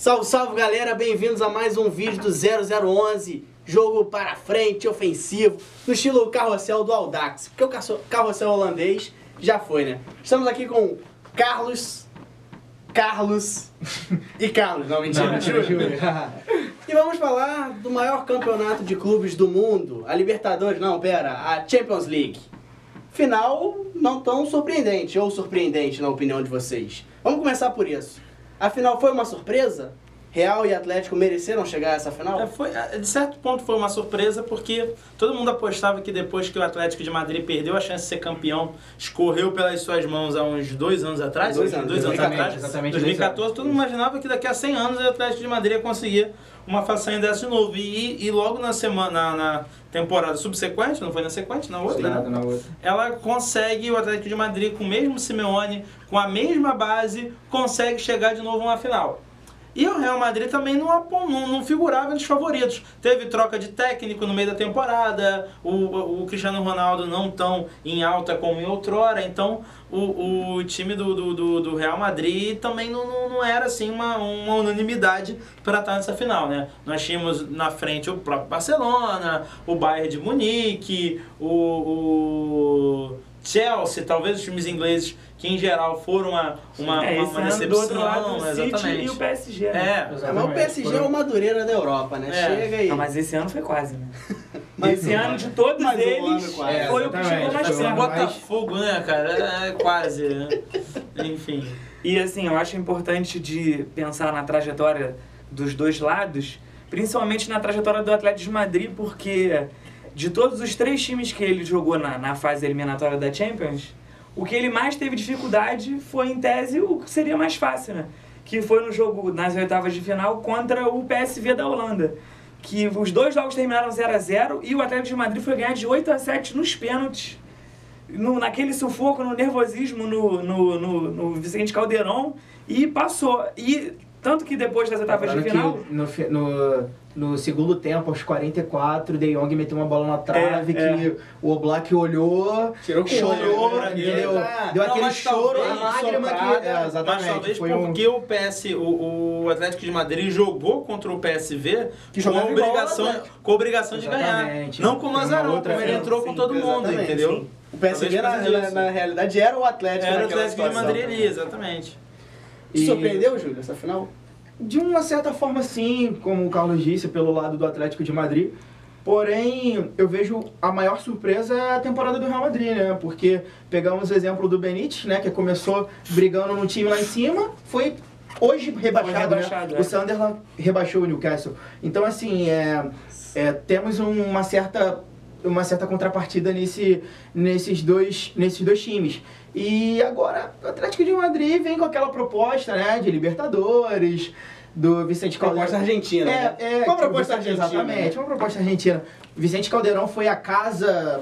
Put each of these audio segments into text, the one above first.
Salve, salve galera, bem-vindos a mais um vídeo do 0011, jogo para frente, ofensivo, no estilo carrossel do Audax, porque o carrossel holandês já foi, né? Estamos aqui com Carlos e Carlos, não, mentira, Júlio. E vamos falar do maior campeonato de clubes do mundo, a Libertadores, não, pera, a Champions League. Final não tão surpreendente, ou surpreendente na opinião de vocês. Vamos começar por isso. A final foi uma surpresa? Real e Atlético mereceram chegar a essa final? De certo ponto foi uma surpresa, porque todo mundo apostava que depois que o Atlético de Madrid perdeu a chance de ser campeão, escorreu pelas suas mãos há uns 2 anos atrás, dois anos atrás, 2014, todo mundo imaginava que daqui a 100 anos o Atlético de Madrid ia conseguir uma façanha dessa de novo. E logo na temporada subsequente, não foi na sequente, na outra, Sim, né? na outra. Ela consegue, o Atlético de Madrid com o mesmo Simeone, com a mesma base, consegue chegar de novo a uma final. E o Real Madrid também não figurava entre os favoritos. Teve troca de técnico no meio da temporada, o Cristiano Ronaldo não tão em alta como em outrora, então o time do Real Madrid também não era assim uma unanimidade para estar nessa final, né? Nós tínhamos na frente o próprio Barcelona, o Bayern de Munique, o Chelsea, talvez os times ingleses que em geral foram uma decepção. Do outro lado, o City exatamente. e o PSG, né? Mas o PSG é o Madureira da Europa, né? Chega aí. Não, mas esse ano foi quase, né? Mas esse ano, de todos mas eles, foi o que chegou mais Foi um perto. Botafogo, né, cara? É quase, né? Enfim. E assim, eu acho importante de pensar na trajetória dos dois lados, principalmente na trajetória do Atlético de Madrid, porque de todos os 3 times que ele jogou na fase eliminatória da Champions, o que ele mais teve dificuldade foi, em tese, o que seria mais fácil, né? Que foi no jogo nas oitavas de final contra o PSV da Holanda. Que os 2 jogos terminaram 0-0 e o Atlético de Madrid foi ganhar de 8-7 nos pênaltis. Naquele sufoco, no nervosismo, no Vicente Caldeirão, e passou. E tanto que depois das etapas de final... No segundo tempo, aos 44, De Jong meteu uma bola na trave que o Oblak olhou, chorou, deu aquele choro, a lágrima que... exatamente. Mas talvez porque o Atlético de Madrid jogou contra o PSV com a obrigação de ganhar. Não com o Mazarão, como ele entrou com todo mundo, entendeu? Sim. O PSV na realidade era o Atlético. Era o Atlético de Madrid ali, exatamente. Te surpreendeu, Júlio, essa final? De uma certa forma, sim, como o Carlos disse, pelo lado do Atlético de Madrid. Porém, eu vejo a maior surpresa é a temporada do Real Madrid, né? Porque pegamos o exemplo do Benítez, né? Que começou brigando no time lá em cima, foi hoje rebaixado, né? O Sunderland rebaixou o Newcastle. Então, assim, temos uma certa contrapartida nesses dois times. E agora o Atlético de Madrid vem com aquela proposta, né, de Libertadores, do Vicente Caldeirão. Proposta argentina, né? Uma proposta argentina. Exatamente, uma proposta argentina. Vicente Caldeirão foi a casa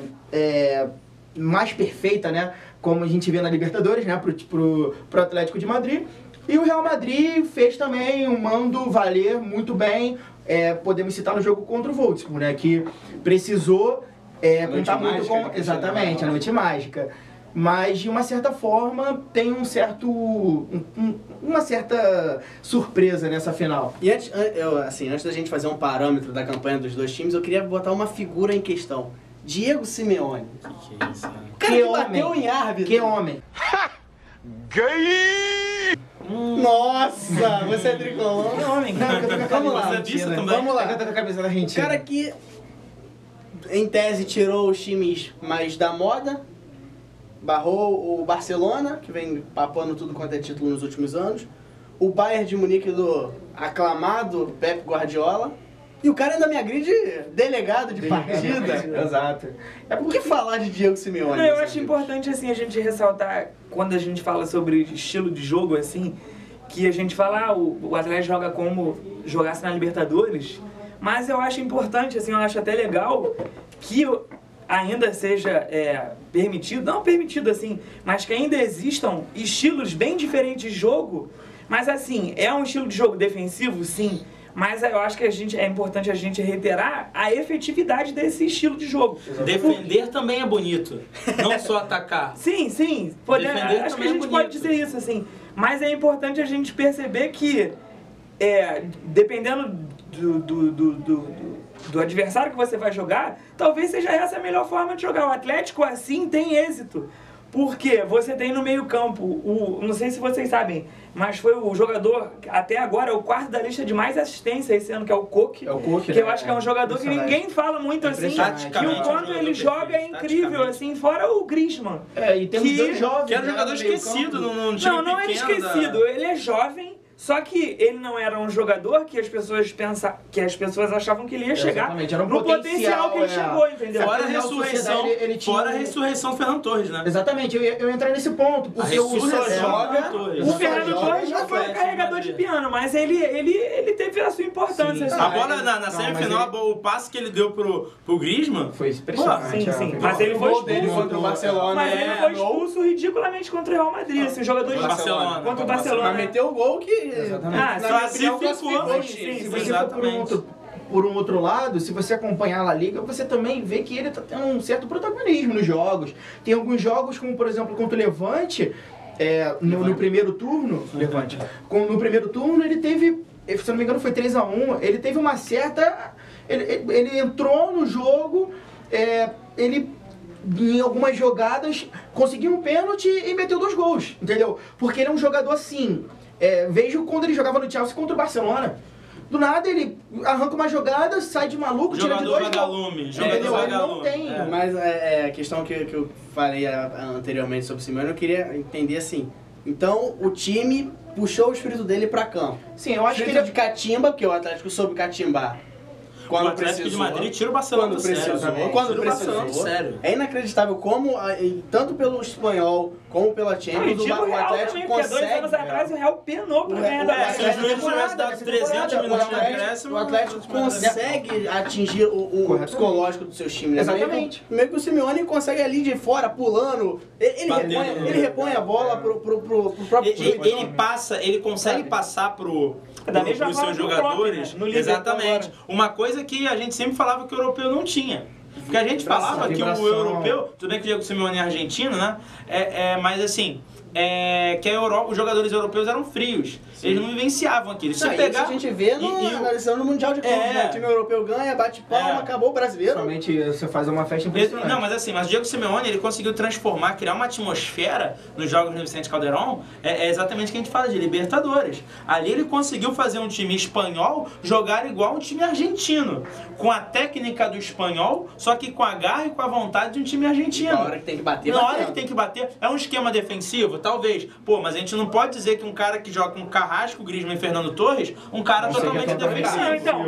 mais perfeita, né, como a gente vê na Libertadores, né, pro Atlético de Madrid. E o Real Madrid fez também um mando valer muito bem. Podemos citar no jogo contra o Wolfsburg, né, que precisou contar muito com... Exatamente, a noite mágica. Mas, de uma certa forma, tem uma certa surpresa nessa final. E antes da gente fazer um parâmetro da campanha dos dois times, eu queria botar uma figura em questão. Diego Simeone. Que isso, né? O cara que bateu em árbitro. Que homem! Nossa, você é tricolor. Que homem! Vamos lá, vamos lá. Eu tô com a camisa da O Argentina. cara que, em tese, tirou os times mais da moda, barrou o Barcelona, que vem papando tudo quanto é título nos últimos anos, o Bayern de Munique do aclamado Pep Guardiola, e o cara ainda me agride delegado de partida. Exato. O que falar de Diego Simeone? Não, eu acho importante assim, a gente ressaltar, quando a gente fala sobre estilo de jogo, assim, que a gente fala, o Atlético joga como jogasse na Libertadores, mas eu acho importante, assim, eu acho até legal que ainda seja permitido, não permitido assim, mas que ainda existam estilos bem diferentes de jogo, mas assim, é um estilo de jogo defensivo, sim, mas eu acho que é importante a gente reiterar a efetividade desse estilo de jogo. Defender também é bonito, não só atacar. Sim, acho que a gente pode dizer isso, assim, mas é importante a gente perceber que dependendo do adversário que você vai jogar, talvez seja essa a melhor forma de jogar. O Atlético assim tem êxito. Porque você tem no meio campo, não sei se vocês sabem, mas foi o jogador, até agora, o quarto da lista de mais assistência esse ano, que é o Coque. É o Coque, que eu acho que é um jogador que ninguém fala muito assim. E o quanto ele joga é incrível, assim, fora o Griezmann. E temos dois jovens. Que era um jogador esquecido num time Não é esquecido, ele é jovem. Só que ele não era um jogador que as pessoas achavam que ele ia chegar era um no potencial que ele chegou, entendeu? Fora a ressurreição do Fernando Torres, né? Exatamente, eu ia entrar nesse ponto, porque o Fernando Torres não foi um carregador de piano, mas ele teve a sua importância. A bola na semifinal, o passe que ele deu pro Griezmann foi impressionante. Sim. Mas ele foi expulso contra o Barcelona. Mas ele foi expulso ridiculamente contra o Real Madrid, assim, jogador de Barcelona. Contra o Barcelona. Mas meteu o gol que... Exatamente. Classificou. Se você for por um outro lado, se você acompanhar a La Liga, você também vê que ele está tendo um certo protagonismo nos jogos. Tem alguns jogos, como por exemplo contra o Levante, no primeiro turno, no primeiro turno ele teve, se não me engano foi 3-1, ele teve uma certa... Ele entrou no jogo, ele... em algumas jogadas, conseguiu um pênalti e meteu 2 gols, entendeu? Porque ele é um jogador assim... vejo quando ele jogava no Chelsea contra o Barcelona. Do nada ele arranca uma jogada, sai de maluco, tira de 2 gols. Jogador ele não tem. Mas a questão que eu falei anteriormente sobre o Simeone, eu queria entender assim. Então o time puxou o espírito dele pra campo. Sim, eu acho que ele de catimba, porque o Atlético soube catimbar. O Atlético de Madrid tira o Barcelona do sério. Quando precisou. Sério. É inacreditável como, tanto pelo espanhol como pela Champions, o Atlético consegue... 2 anos atrás o Real penou pra ganhar da Se os juízes tivessem dado 300 minutos de acréscimo... O Atlético consegue atingir o psicológico dos seus times. Exatamente. Meio que o Simeone consegue ali de fora, pulando, ele repõe a bola pro próprio time. Ele consegue passar pros seus jogadores. Exatamente. Uma coisa que a gente sempre falava que o europeu não tinha. Porque a gente falava que o europeu, tudo bem que o Diego Simeone é argentino, né? Mas assim, que os jogadores europeus eram frios. Sim. Eles não vivenciavam aquilo. Isso a gente vê na decisão do Mundial de Clubes, né? O time europeu ganha, bate palma, acabou o brasileiro. Somente você faz uma festa impressionante. Não, mas assim, o Diego Simeone, ele conseguiu transformar, criar uma atmosfera nos jogos do Vicente Calderón, exatamente o que a gente fala de Libertadores. Ali ele conseguiu fazer um time espanhol jogar igual um time argentino, com a técnica do espanhol, só que com a garra e com a vontade de um time argentino. Na hora que tem que bater, Na hora que tem que bater, é um esquema defensivo? Talvez. Mas a gente não pode dizer que um cara que joga com Carrasco, Griezmann e Fernando Torres, um cara totalmente defensivo. Não, então,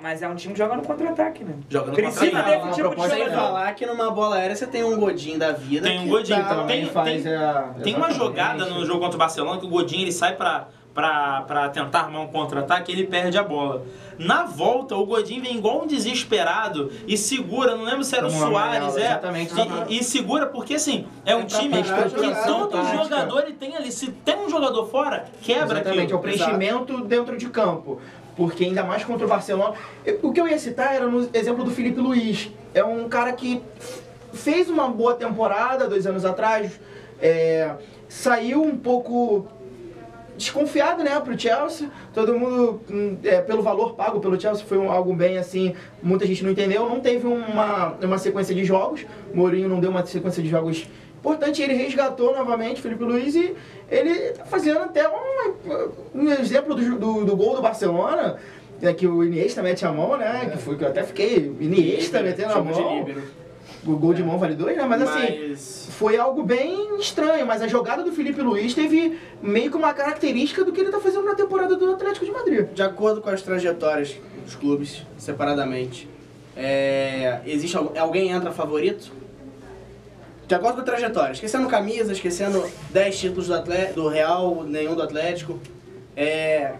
mas é um time que joga no contra-ataque, né? Joga no Precisa contra-ataque. desse tipo de Sem jogador. falar que numa bola aérea você tem um Godinho da vida. Tem um Godinho também faz. Tem uma jogada no jogo contra o Barcelona que o Godinho ele sai pra tentar armar um contra-ataque e ele perde a bola. Na volta, o Godinho vem igual um desesperado e segura, não lembro se era o Soares, exatamente. E segura, porque assim, é um time que todo jogador ele tem ali. Se tem um jogador fora, quebra exatamente, aquilo. é o preenchimento dentro de campo. Porque ainda mais contra o Barcelona. O que eu ia citar era no exemplo do Filipe Luís. É um cara que fez uma boa temporada 2 anos atrás, saiu um pouco desconfiado, né, pro Chelsea. Todo mundo, pelo valor pago pelo Chelsea, foi algo bem assim, muita gente não entendeu. Não teve uma sequência de jogos. Mourinho não deu uma sequência de jogos importante. Ele resgatou novamente o Filipe Luís e ele tá fazendo até um exemplo do gol do Barcelona, que o Iniesta mete a mão, né, que foi que eu até fiquei, Iniesta metendo a mão. O gol de mão vale 2, né? Mas assim, foi algo bem estranho. Mas a jogada do Filipe Luís teve meio que uma característica do que ele tá fazendo na temporada do Atlético de Madrid. De acordo com as trajetórias dos clubes, separadamente, existe alguém entra favorito? De acordo com a trajetória, esquecendo camisa, esquecendo 10 títulos do Real, nenhum do Atlético.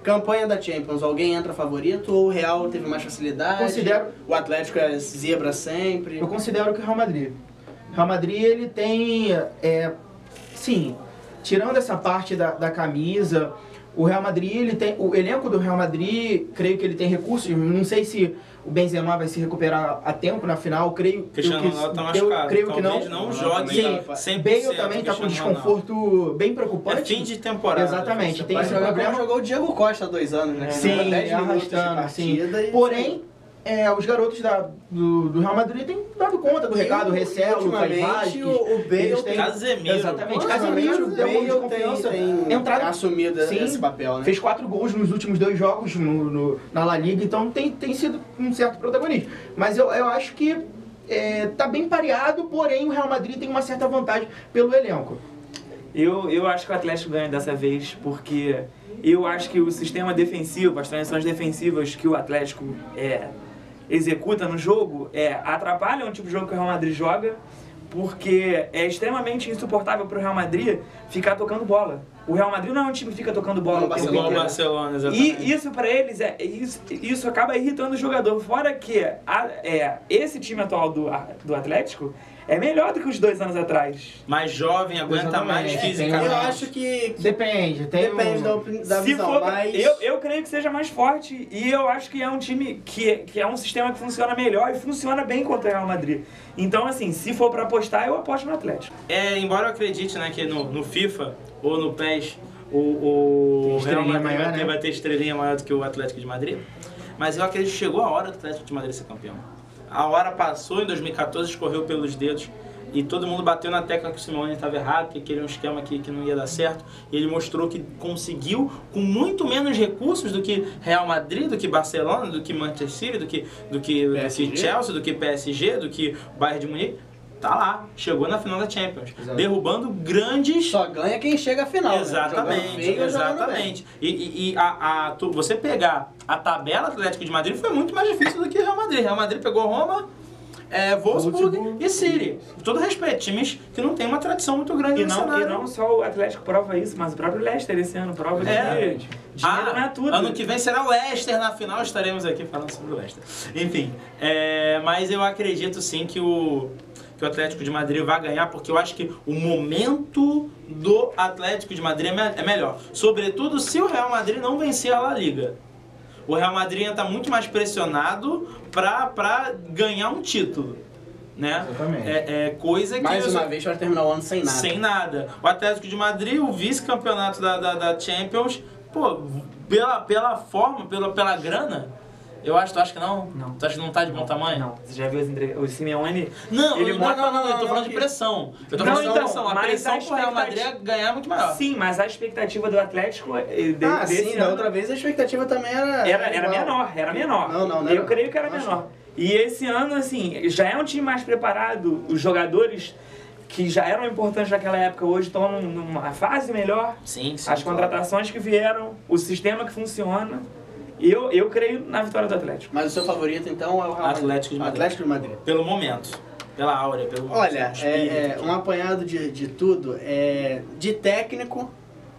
Campanha da Champions, alguém entra favorito ou o Real teve mais facilidade? O Atlético é zebra sempre? Eu considero que o Real Madrid. O Real Madrid, ele tem, sim, tirando essa parte da camisa, O Real Madrid, ele tem, o elenco do Real Madrid, creio que ele tem recursos, não sei se o Benzema vai se recuperar a tempo na final, creio que não jogue Sim, 100%. Bale também está com um desconforto bem preocupante. É fim de temporada. Exatamente, tem esse Vai jogar como problema. jogou o Diego Costa há 2 anos, né? Sim, 10 minutos de arrastando, sim. partida e- Porém, os garotos do Real Madrid têm dado conta do recado, o Recelo, o Caio ultimamente, o Bale eles tem... têm- Casemiro. Exatamente, Ultimamente, Casemiro o deu um monte de Bale confiança. tem Entraram- assumido Sim. esse papel, né? Fez 4 gols nos últimos 2 jogos na La Liga, então tem sido um certo protagonismo. Mas eu acho que tá bem pareado, porém o Real Madrid tem uma certa vantagem pelo elenco. Eu acho que o Atlético ganha dessa vez, porque eu acho que o sistema defensivo, as transições defensivas que o Atlético executa no jogo, atrapalham o tipo de jogo que o Real Madrid joga, porque é extremamente insuportável para o Real Madrid ficar tocando bola. O Real Madrid não é um time que fica tocando bola Não, o tempo Igual o inteiro. Barcelona, exatamente. E isso pra eles, isso acaba irritando o jogador. Fora que esse time atual do Atlético é melhor do que os 2 anos atrás. Mais jovem, aguenta Exatamente. mais fisicamente. Eu acho que Depende, depende da Se visão, for, mas... eu creio que seja mais forte e eu acho que é um time que é um sistema que funciona melhor e funciona bem contra o Real Madrid. Então, assim, se for pra apostar, eu aposto no Atlético. Embora eu acredite, né, que no FIFA ou no PES o Real estrelinha Madrid maior, né? vai ter estrelinha maior do que o Atlético de Madrid, mas eu acredito que chegou a hora do Atlético de Madrid ser campeão. A hora passou, em 2014 escorreu pelos dedos e todo mundo bateu na tecla que o Simeone estava errado, que queria um esquema que não ia dar certo, e ele mostrou que conseguiu com muito menos recursos do que Real Madrid, do que Barcelona, do que Manchester City, do que PSG. Chelsea, do que PSG, do que Bayern de Munique. Tá lá, chegou na final da Champions, Exato. derrubando grandes... Só ganha quem chega à final, Exatamente, né? Jogando feio ou jogando exatamente. E você pegar a tabela Atlético de Madrid foi muito mais difícil do que Real Madrid. Real Madrid pegou Roma, Wolfsburg e City. Com todo respeito, times que não tem uma tradição muito grande E no não, cenário. e não só o Atlético prova isso, mas o próprio Leicester esse ano prova que dinheiro não é tudo. Ano que vem será o Leicester na final, estaremos aqui falando sobre o Leicester. Enfim, mas eu acredito sim que o Atlético de Madrid vai ganhar, porque eu acho que o momento do Atlético de Madrid é melhor. Sobretudo se o Real Madrid não vencer a La Liga. O Real Madrid está muito mais pressionado para ganhar um título, né? Exatamente. Coisa que... Mais uma vez vai terminar o ano sem nada. Sem nada. O Atlético de Madrid, o vice-campeonato da Champions, pô, pela forma, pela grana, tu acha que não? Não. Tu acha que não tá de bom tamanho? Não, você já viu o Simeone? Não, Ele eu não tô falando de que- pressão. Eu tô Não, falando de então, pressão. A mas pressão a pro Real Madrid é ganhar muito maior. Sim, mas a expectativa do Atlético desse Sim, da ano outra vez a expectativa também era era menor. Não Eu creio que era menor. E esse ano, assim, já é um time mais preparado, os jogadores que já eram importantes naquela época hoje estão numa fase melhor. Sim, As contratações que vieram, o sistema que funciona. Eu creio na vitória do Atlético. Mas o seu favorito então é o Real Madrid. Atlético de Madrid. Atlético de Madrid. Pelo momento. Pela áurea, pelo Olha, espírito. um apanhado de tudo. De técnico,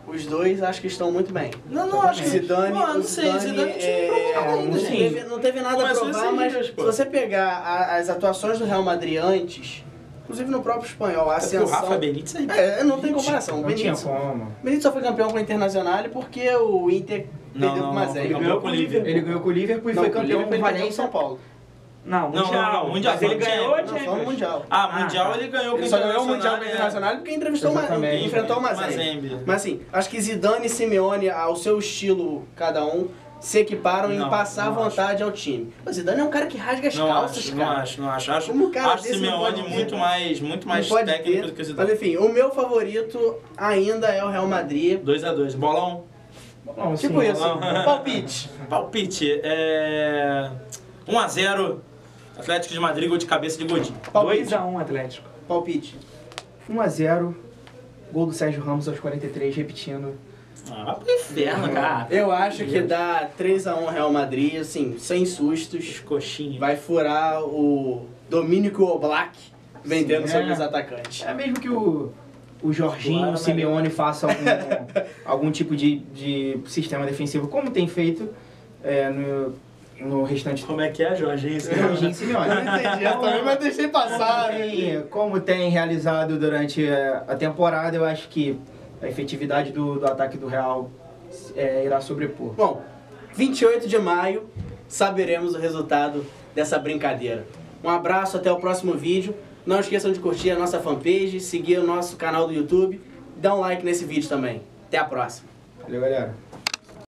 os dois acho que estão muito bem. Não, acho que... Zidane, não sei, Zidane não teve nada a Começou provar, esses mas dias, se pô. você pegar as atuações do Real Madrid antes, inclusive no próprio espanhol, a O ascensão... Rafa Benítez aí. não tem comparação. O Não tinha Benítez, como. Benítez só foi campeão com o Internacional porque o Inter perdeu com o Foi Mazembe. campeão com o Liverpool. Ele ganhou com o Liverpool e Não, foi com o campeão Liverpool com o ele perdeu com Valência. São Paulo. Não, Mundial. Mas ele Não, ganhou a Não, só no Champions. Mundial. Mundial ele ganhou com Ele o só ganhou o Mundial com o né? Internacional porque entrevistou Exatamente. enfrentou o Mazembe. Mazembe. Mas assim, acho que Zidane e Simeone, ao seu estilo cada um, se equiparam em Não, passar não vontade ao time. O Zidane é um cara que rasga as calças, cara. Não acho. Acho Como um cara acho desse não Simeone pode muito ter? mais Não pode técnico ter. do que o Zidane. Mas enfim, o meu favorito ainda é o Real Madrid. 2-2. Bolão. Bom, Tipo sim. isso, palpite. Palpite. 1-0. Atlético de Madrid, gol de cabeça de Godinho. Palpite. 2-1 Atlético. Palpite. 1-0. Gol do Sérgio Ramos aos 43, repetindo. Vai pro inferno, cara. Eu acho que dá 3-1 Real Madrid, assim, sem sustos. Coxinha. Vai furar o domínio que o Oblak vem tendo Sim, sobre os atacantes. É mesmo que o Jorginho, Claro, o Simeone façam algum tipo de sistema defensivo, como tem feito no restante Como é que é, Jorginho? Jorginho e Simeone. Eu não entendi, eu também, mas deixei passar. Como tem realizado durante a temporada, eu acho que a efetividade do ataque do Real irá sobrepor. Bom, 28 de maio saberemos o resultado dessa brincadeira. Um abraço, até o próximo vídeo. Não esqueçam de curtir a nossa fanpage, seguir o nosso canal do YouTube, dá um like nesse vídeo também. Até a próxima. Valeu, galera.